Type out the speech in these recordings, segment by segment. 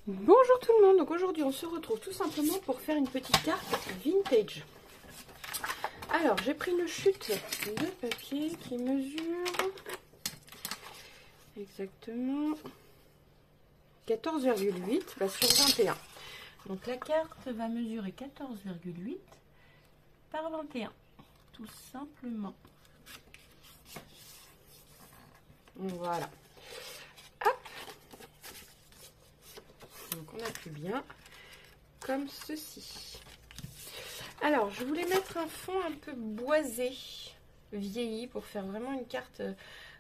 Bonjour tout le monde, donc aujourd'hui on se retrouve tout simplement pour faire une petite carte vintage. Alors j'ai pris une chute de papier qui mesure exactement 14,8 sur 21. Donc la carte va mesurer 14,8 par 21, tout simplement. Voilà. Hop. Donc on appuie bien comme ceci. Alors je voulais mettre un fond un peu boisé, vieilli, pour faire vraiment une carte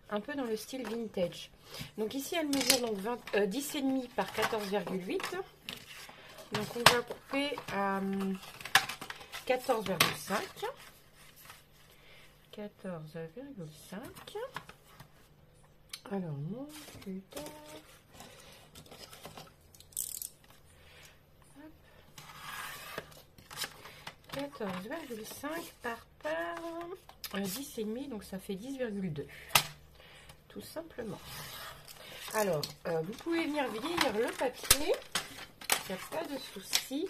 un peu dans le style vintage. Donc ici elle mesure donc 10,5 par 14,8. Donc on va couper à 14,5. 14,5. Alors mon putain. 14,5 par 10,5, donc ça fait 10,2. Tout simplement. Alors, vous pouvez venir vieillir le papier. Il n'y a pas de souci.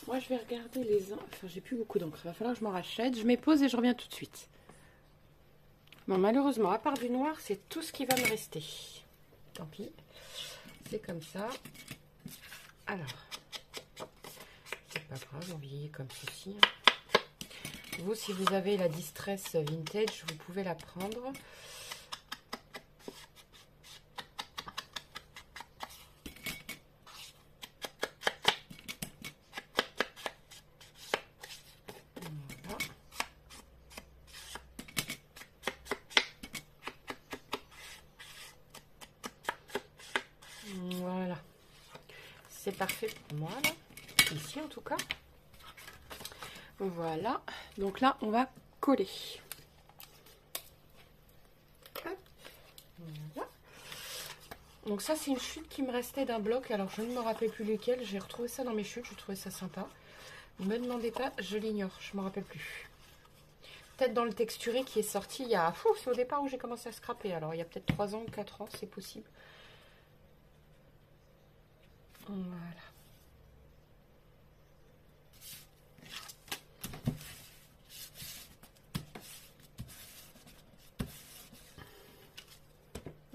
Moi, je vais regarder les uns. Enfin, j'ai plus beaucoup d'encre. Il va falloir que je m'en rachète. Je mets pause et je reviens tout de suite. Bon, malheureusement, à part du noir, c'est tout ce qui va me rester. Tant pis. C'est comme ça. Alors. Pas grave, on vieillit comme ceci. Vous, si vous avez la Distress Vintage, vous pouvez la prendre. Voilà. Voilà. C'est parfait pour moi, là. Ici en tout cas. Voilà, donc là on va coller. Hop. Voilà. Donc ça c'est une chute qui me restait d'un bloc, alors je ne me rappelle plus lequel. J'ai retrouvé ça dans mes chutes, je trouvais ça sympa. Ne me demandez pas, je l'ignore, je ne me rappelle plus. Peut-être dans le texturé qui est sorti il y a... c'est au départ où j'ai commencé à scraper, alors il y a peut-être 3 ans ou 4 ans, c'est possible. Voilà.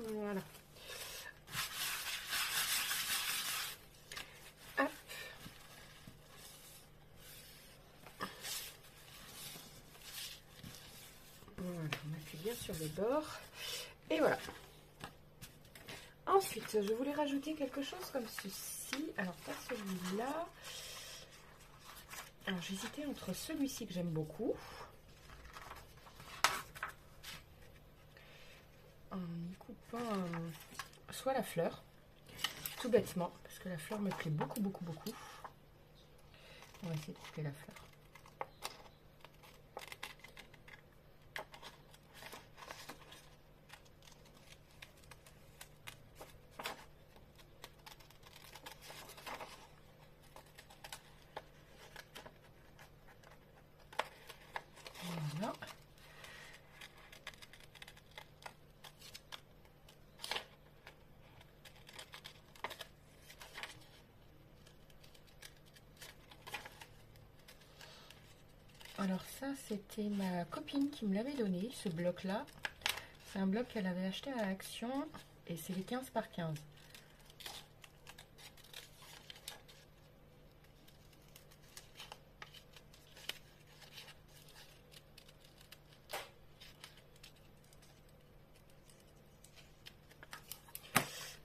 Voilà. Hop. Voilà, on appuie bien sur les bords. Et voilà. Ensuite, je voulais rajouter quelque chose comme ceci. Alors, pas celui-là. Alors, j'hésitais entre celui-ci que j'aime beaucoup. En y coupant soit la fleur, tout bêtement, parce que la fleur me plaît beaucoup. On va essayer de couper la fleur. Voilà. Alors ça, c'était ma copine qui me l'avait donné, ce bloc-là. C'est un bloc qu'elle avait acheté à Action et c'est les 15 par 15.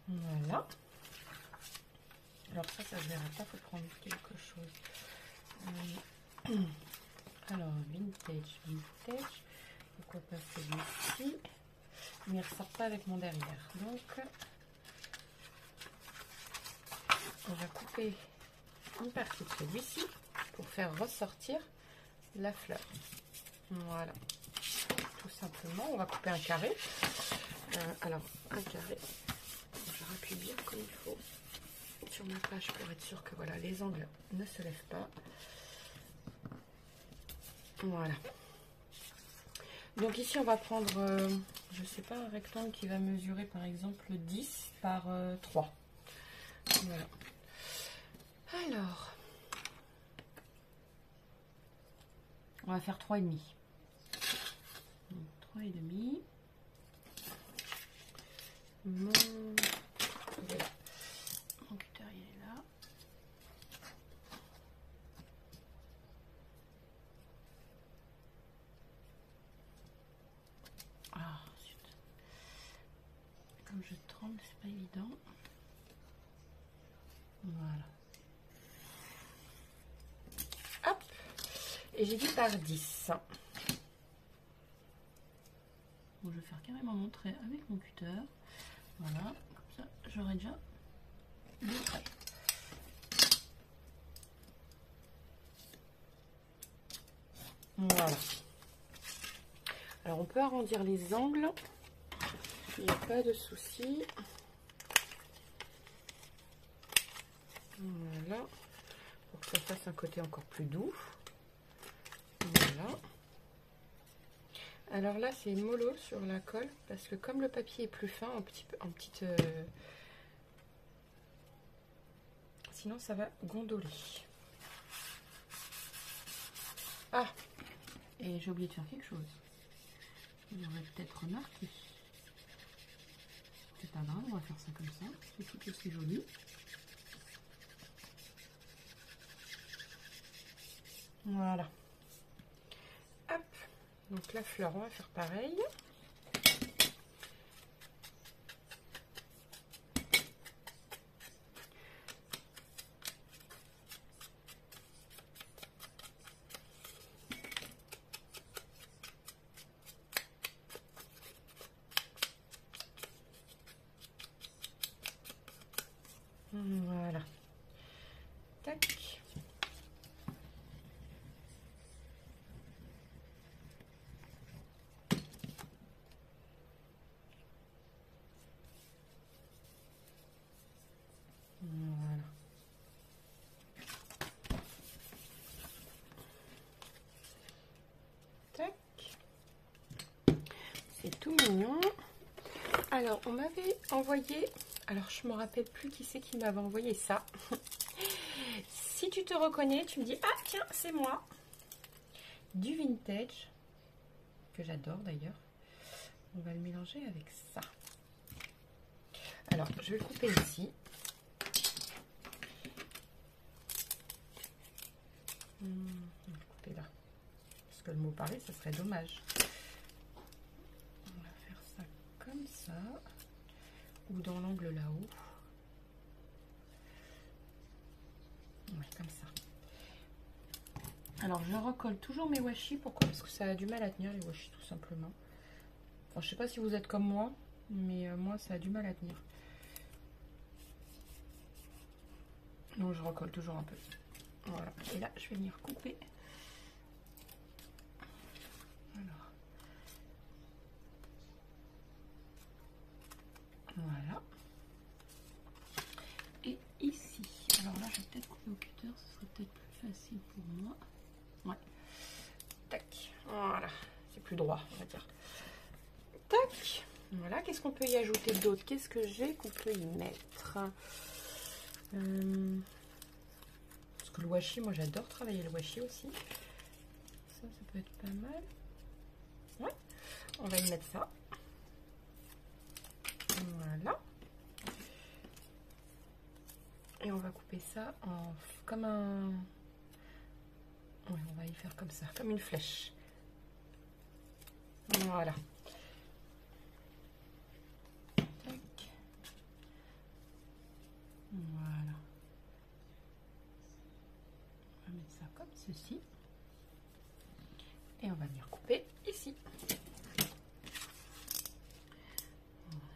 Voilà. Alors ça se verra pas, faut prendre quelque chose. Alors, vintage. Pourquoi pas celui-ci? Mais il ne ressort pas avec mon derrière. Donc, on va couper une partie de celui-ci pour faire ressortir la fleur. Voilà. Tout simplement, on va couper un carré. Alors, un carré. Je rappuie bien comme il faut sur ma page pour être sûr que voilà, les angles ne se lèvent pas. Voilà. Donc ici on va prendre, je sais pas, un rectangle qui va mesurer par exemple 10 par 3. Voilà. va faire 3,5. 3,5. Mon cutter il est là. Ah, zut. Comme je tremble, c'est pas évident. Voilà. Hop. Et j'ai dit par 10. Bon, je vais faire carrément mon trait avec mon cutter. Voilà, comme ça j'aurai déjà le trait. Voilà. Alors on peut arrondir les angles. Il n'y a pas de souci. Voilà. Pour que ça fasse un côté encore plus doux. Voilà. Alors là, c'est mollo sur la colle parce que comme le papier est plus fin, sinon ça va gondoler. Ah, et j'ai oublié de faire quelque chose. Vous aurez peut-être remarqué. C'est pas grave, on va faire ça comme ça. C'est tout aussi joli. Voilà. Hop. Donc la fleur, on va faire pareil. Voilà. Tac. Voilà. Tac. C'est tout mignon. Alors, on m'avait envoyé... Alors, je ne me rappelle plus qui c'est qui m'avait envoyé ça. Si tu te reconnais, tu me dis, ah tiens, c'est moi. Du vintage, que j'adore d'ailleurs. On va le mélanger avec ça. Alors, je vais le couper ici. On va le couper là. Parce que le mot parler, ça serait dommage. On va faire ça comme ça. Ou dans l'angle là-haut. Ouais, comme ça. Alors, je recolle toujours mes washi. Pourquoi? Parce que ça a du mal à tenir, les washi, tout simplement. Enfin, je sais pas si vous êtes comme moi, mais moi, ça a du mal à tenir. Donc, je recolle toujours un peu. Voilà. Et là, je vais venir couper. Alors. Voilà. Et ici. Alors là, je vais peut-être couper au cutter. Ce serait peut-être plus facile pour moi. Ouais. Tac. Voilà. C'est plus droit, on va dire. Tac. Voilà. Qu'est-ce qu'on peut y ajouter d'autre? Qu'est-ce que j'ai qu'on peut y mettre? Parce que le washi, moi j'adore travailler le washi aussi. Ça peut être pas mal. Ouais. On va y mettre ça. Voilà. Et on va couper ça en comme un... Ouais, on va y faire comme ça, comme une flèche. Voilà. Tac. Voilà. On va mettre ça comme ceci. Et on va venir couper ici.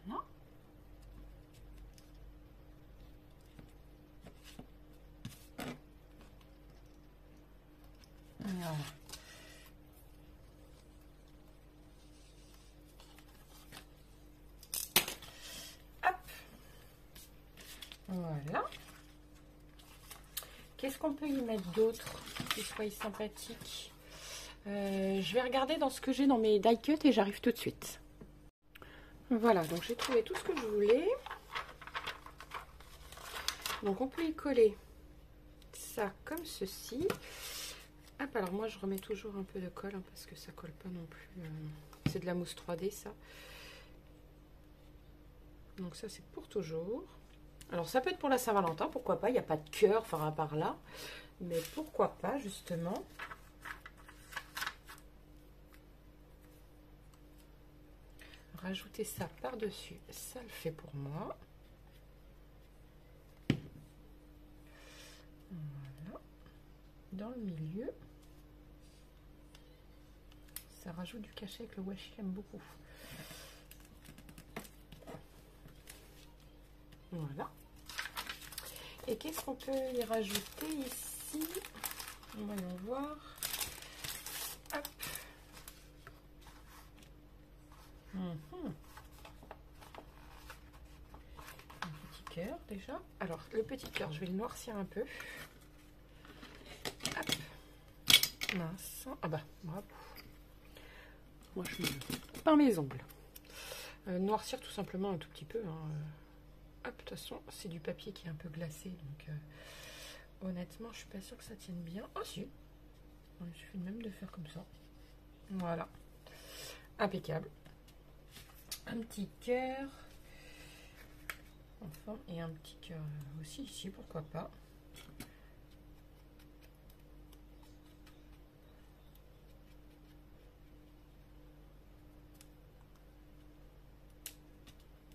Voilà. Voilà. Hop. Voilà. Qu'est-ce qu'on peut y mettre d'autre qui soit sympathique? Je vais regarder dans ce que j'ai dans mes die cuts et j'arrive tout de suite. Voilà, donc j'ai trouvé tout ce que je voulais. Donc on peut y coller ça comme ceci. Hop, alors moi je remets toujours un peu de colle hein, parce que ça colle pas non plus. C'est de la mousse 3D ça. Donc ça c'est pour toujours. Alors ça peut être pour la Saint-Valentin, pourquoi pas. Il n'y a pas de cœur, enfin à part là. Mais pourquoi pas justement. Rajouter ça par-dessus, ça le fait pour moi. Voilà. Dans le milieu. Ça rajoute du cachet que le washi aime beaucoup. Voilà. Et qu'est-ce qu'on peut y rajouter ici? Voyons voir. Hop. Un petit cœur déjà. Alors le petit cœur, je vais le noircir un peu. Hop. Mince. Ah bah bravo. Moi je me peins mes ongles. Noircir tout simplement un tout petit peu. Hein. Hop, de toute façon c'est du papier qui est un peu glacé. Donc honnêtement je suis pas sûre que ça tienne bien. Oh si. Il suffit même de faire comme ça. Voilà. Impeccable. Un petit cœur. Enfin, et un petit cœur aussi ici, pourquoi pas.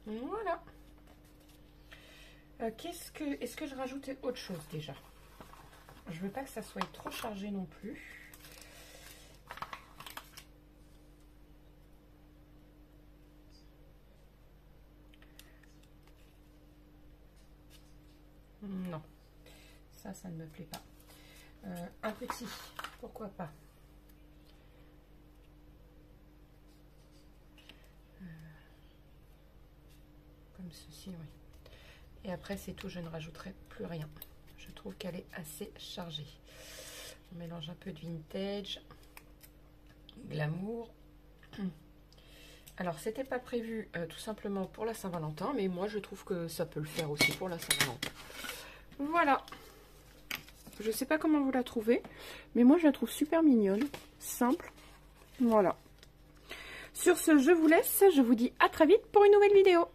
Voilà. Est-ce que je rajoutais autre chose déjà? Je veux pas que ça soit trop chargé non plus. Non, ça ne me plaît pas. Un petit, pourquoi pas. Comme ceci, oui. Et après, c'est tout, je ne rajouterai plus rien. Je trouve qu'elle est assez chargée. On mélange un peu de vintage, glamour. Alors, c'était pas prévu tout simplement pour la Saint-Valentin, mais moi, je trouve que ça peut le faire aussi pour la Saint-Valentin. Voilà. Je sais pas comment vous la trouvez, mais moi, je la trouve super mignonne, simple. Voilà. Sur ce, je vous laisse. Je vous dis à très vite pour une nouvelle vidéo.